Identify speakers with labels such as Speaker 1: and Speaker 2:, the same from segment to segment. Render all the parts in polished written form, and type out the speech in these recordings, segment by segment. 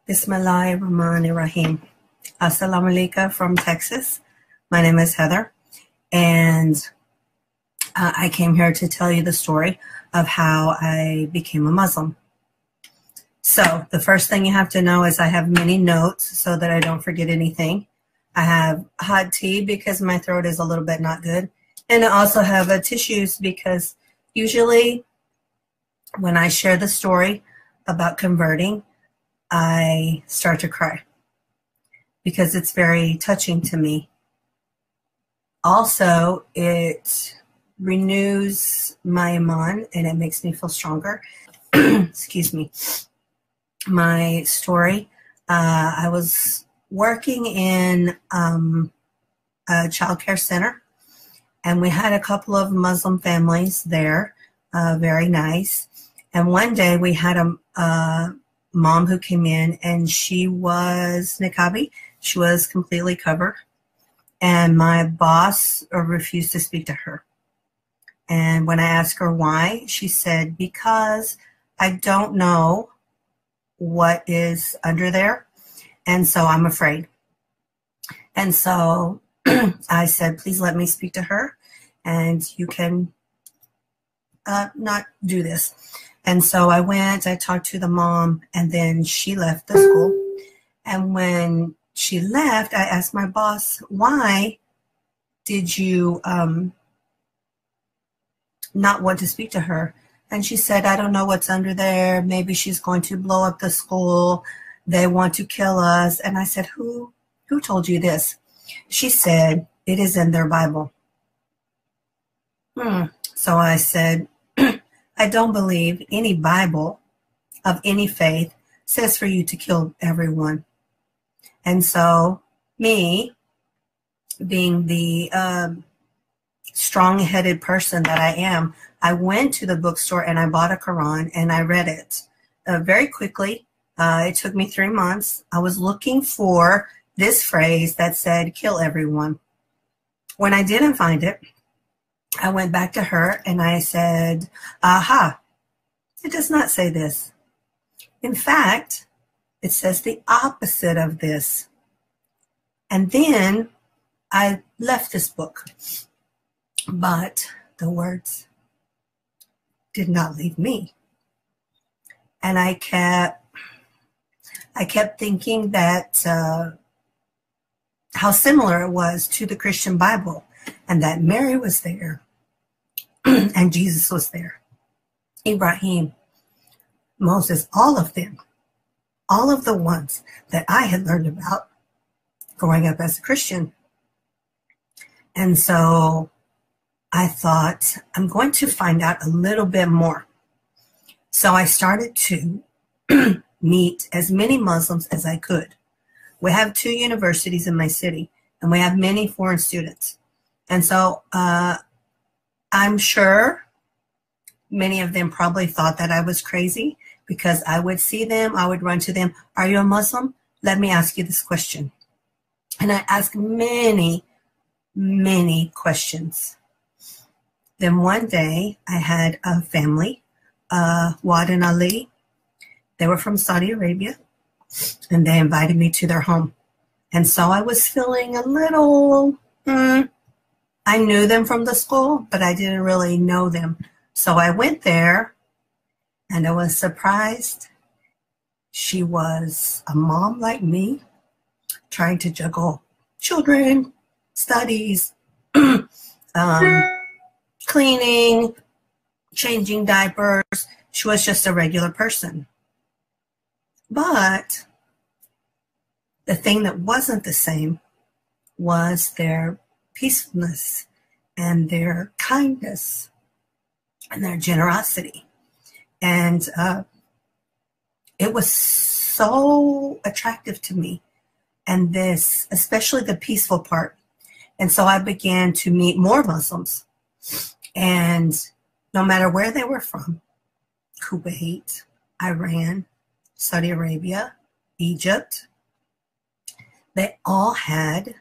Speaker 1: Bismillahirrahmanirrahim. Assalamu alaikum from Texas. My name is Heather, and I came here to tell you the story of how I became a Muslim. So the first thing you have to know is I have many notes so that I don't forget anything. I have hot tea because my throat is a little bit not good. And I also have tissues because usually when I share the story about converting, I start to cry because it's very touching to me. Also, it renews my iman and it makes me feel stronger. Excuse me. My story, I was working in a child care center, and we had a couple of Muslim families there, very nice. And one day we had a mom who came in, and she was niqabi. She was completely covered. And my boss refused to speak to her. And when I asked her why, she said, because I don't know what is under there, and so I'm afraid. And so I said, please let me speak to her, and you can not do this. And so I went, I talked to the mom, and then she left the school. And when she left, I asked my boss, why did you not want to speak to her? And she said, I don't know what's under there. Maybe she's going to blow up the school. They want to kill us. And I said, who told you this? She said, it is in their Bible. So I said, I don't believe any Bible of any faith says for you to kill everyone. And so me, being the strong-headed person that I am, I went to the bookstore and I bought a Quran and I read it very quickly. It took me 3 months. I was looking for this phrase that said, kill everyone. When I didn't find it, I went back to her and I said, aha, it does not say this. In fact, it says the opposite of this. And then I left this book, but the words did not leave me. And I kept thinking that how similar it was to the Christian Bible, and that Mary was there and Jesus was there. Ibrahim, Moses, all of them, all of the ones that I had learned about growing up as a Christian. And so I thought, I'm going to find out a little bit more. So I started to meet as many Muslims as I could. We have 2 universities in my city, and we have many foreign students. And so I'm sure many of them probably thought that I was crazy because I would see them, I would run to them, are you a Muslim? Let me ask you this question. And I asked many, many questions. Then one day I had a family, Wad and Ali. They were from Saudi Arabia, and they invited me to their home. And so I was feeling a little, I knew them from the school, but I didn't really know them. So I went there, and I was surprised. She was a mom like me, trying to juggle children, studies, cleaning, changing diapers. She was just a regular person. But the thing that wasn't the same was their peacefulness and their kindness and their generosity. And it was so attractive to me. And this, especially the peaceful part. And so I began to meet more Muslims. And no matter where they were from, Kuwait, Iran, Saudi Arabia, Egypt, they all had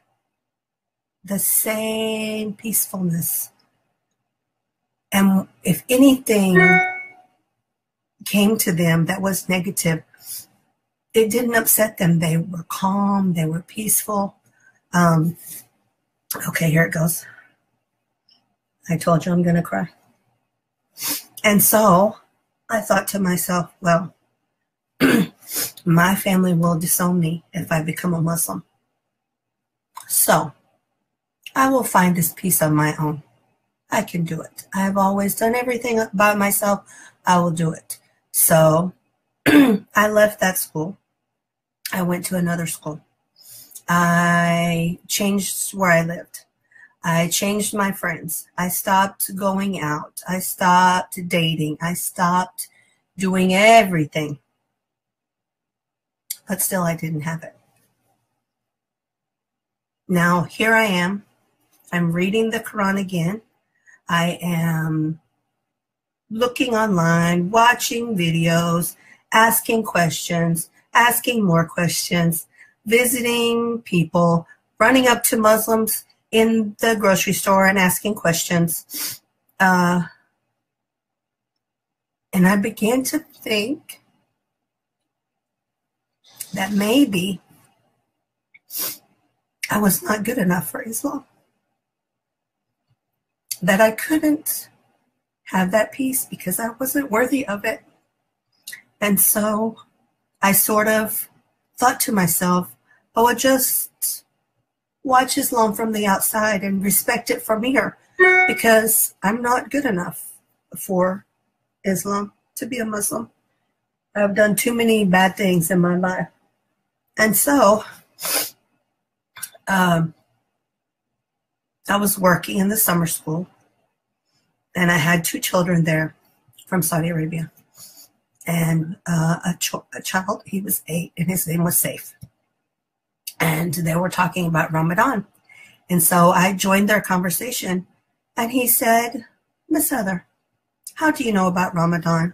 Speaker 1: the same peacefulness. And if anything came to them that was negative, it didn't upset them. They were calm. They were peaceful. Okay, here it goes. I told you I'm going to cry. And so I thought to myself, well, my family will disown me if I become a Muslim. So I will find this peace on my own. I can do it. I've always done everything by myself. I will do it. So I left that school. I went to another school. I changed where I lived. I changed my friends. I stopped going out. I stopped dating. I stopped doing everything. But still, I didn't have it. Now, here I am. I'm reading the Quran again. I am looking online, watching videos, asking questions, asking more questions, visiting people, running up to Muslims in the grocery store and asking questions. And I began to think that maybe I was not good enough for Islam. That I couldn't have that peace because I wasn't worthy of it. And so I sort of thought to myself, oh, I'll just watch Islam from the outside and respect it from here because I'm not good enough for Islam to be a Muslim. I've done too many bad things in my life. And so I was working in the summer school, and I had 2 children there from Saudi Arabia. And a child, he was 8, and his name was Saif. And they were talking about Ramadan. And so I joined their conversation, and he said, Miss Heather, how do you know about Ramadan?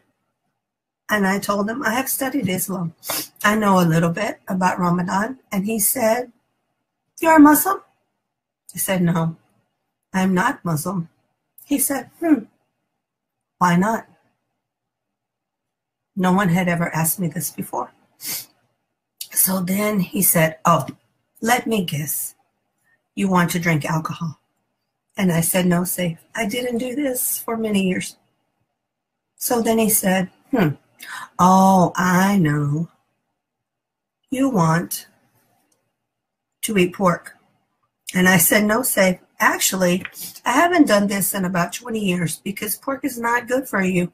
Speaker 1: And I told him, I have studied Islam. I know a little bit about Ramadan. And he said, you're a Muslim? I said, no, I'm not Muslim. He said, why not? No one had ever asked me this before. So then he said, oh, let me guess. You want to drink alcohol? And I said, no, Saif, I didn't do this for many years. So then he said, oh, I know. You want to eat pork. And I said, no, Saif, actually, I haven't done this in about 20 years because pork is not good for you.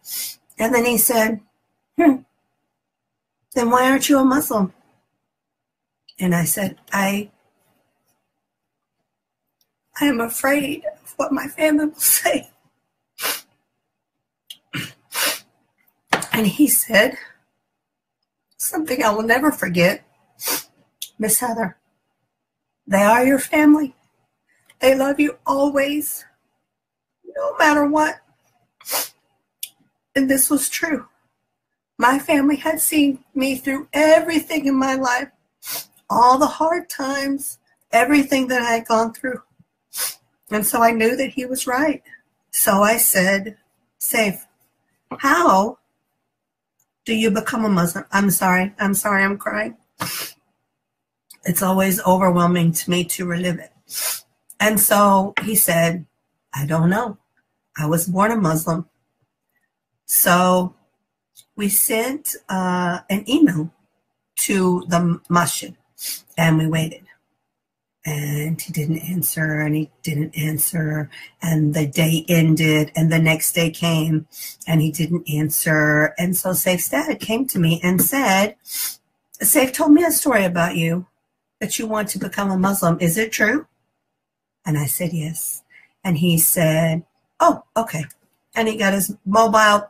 Speaker 1: And then he said, then why aren't you a Muslim? And I said, I am afraid of what my family will say. And he said something I will never forget. Miss Heather, they are your family. They love you always, no matter what. And this was true. My family had seen me through everything in my life, all the hard times, everything that I had gone through. And so I knew that he was right. So I said, Saif, how do you become a Muslim? I'm sorry, I'm crying. It's always overwhelming to me to relive it. And so he said, I don't know. I was born a Muslim. So we sent an email to the masjid, and we waited. And he didn't answer, and he didn't answer, and the day ended, and the next day came, and he didn't answer. And so Saif's dad came to me and said, Saif told me a story about you, that you want to become a Muslim. Is it true? And I said, yes. And he said, oh, okay. And he got his mobile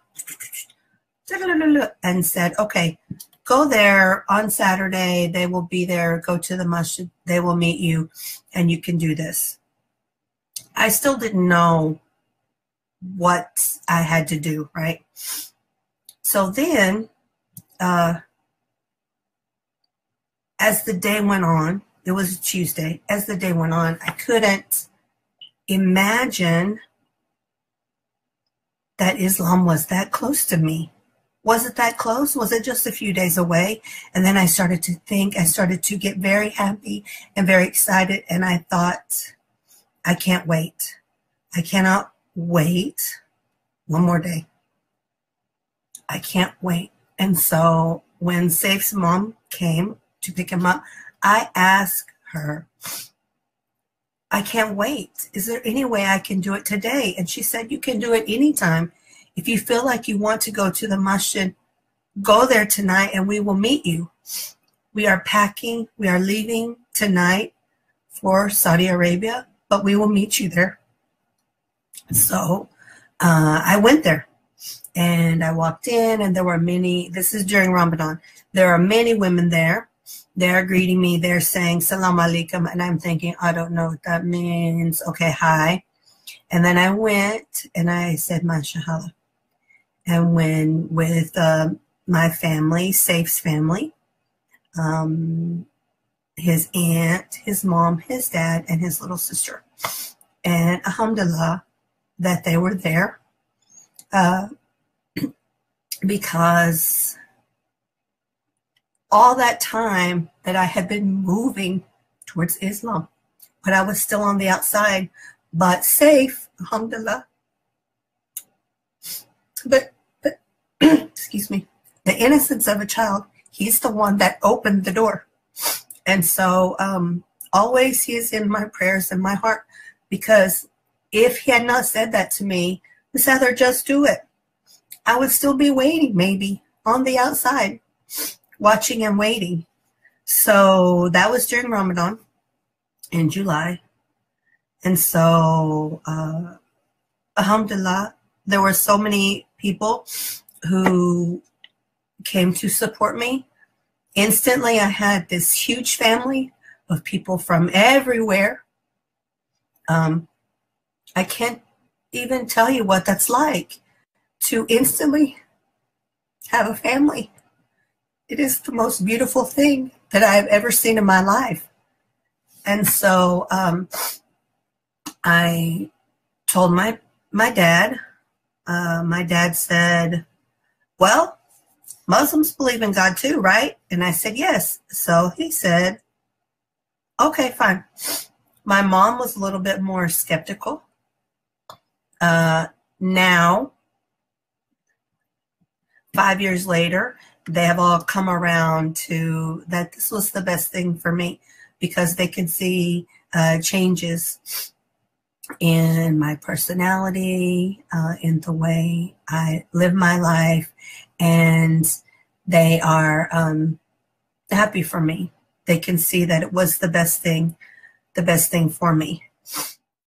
Speaker 1: and said, okay, go there on Saturday. They will be there. Go to the masjid. They will meet you, and you can do this. I still didn't know what I had to do, right? So then, as the day went on, it was a Tuesday. As the day went on, I couldn't imagine that Islam was that close to me. Was it that close? Was it just a few days away? And then I started to think, I started to get very happy and very excited. And I thought, I can't wait. I cannot wait one more day. I can't wait. And so when Safe's mom came to pick him up, I asked her, I can't wait. Is there any way I can do it today? And she said, you can do it anytime. If you feel like you want to go to the masjid, go there tonight and we will meet you. We are packing. We are leaving tonight for Saudi Arabia, but we will meet you there. So I went there. And I walked in, and there were many, this is during Ramadan, there are many women there. They're greeting me. They're saying, Salam alaikum. And I'm thinking, I don't know what that means. Okay, hi. And then I went, and I said, Mashallah. And when with my family, Safe's family, his aunt, his mom, his dad, and his little sister. And alhamdulillah that they were there. Because all that time that I had been moving towards Islam, but I was still on the outside, but safe, alhamdulillah. But excuse me, the innocence of a child, he's the one that opened the door. And so always he is in my prayers and my heart, because if he had not said that to me, Miss Heather, just do it, I would still be waiting, maybe, on the outside, watching and waiting. So that was during Ramadan in July. And so, alhamdulillah, there were so many people who came to support me. Instantly, I had this huge family of people from everywhere. I can't even tell you what that's like, to instantly have a family. It is the most beautiful thing that I've ever seen in my life. And so I told my dad. My dad said, well, Muslims believe in God too, right? And I said, yes. So he said, okay, fine. My mom was a little bit more skeptical. Now, 5 years later, they have all come around to that this was the best thing for me, because they could see changes in my personality, in the way I live my life, and they are happy for me. They can see that it was the best thing for me.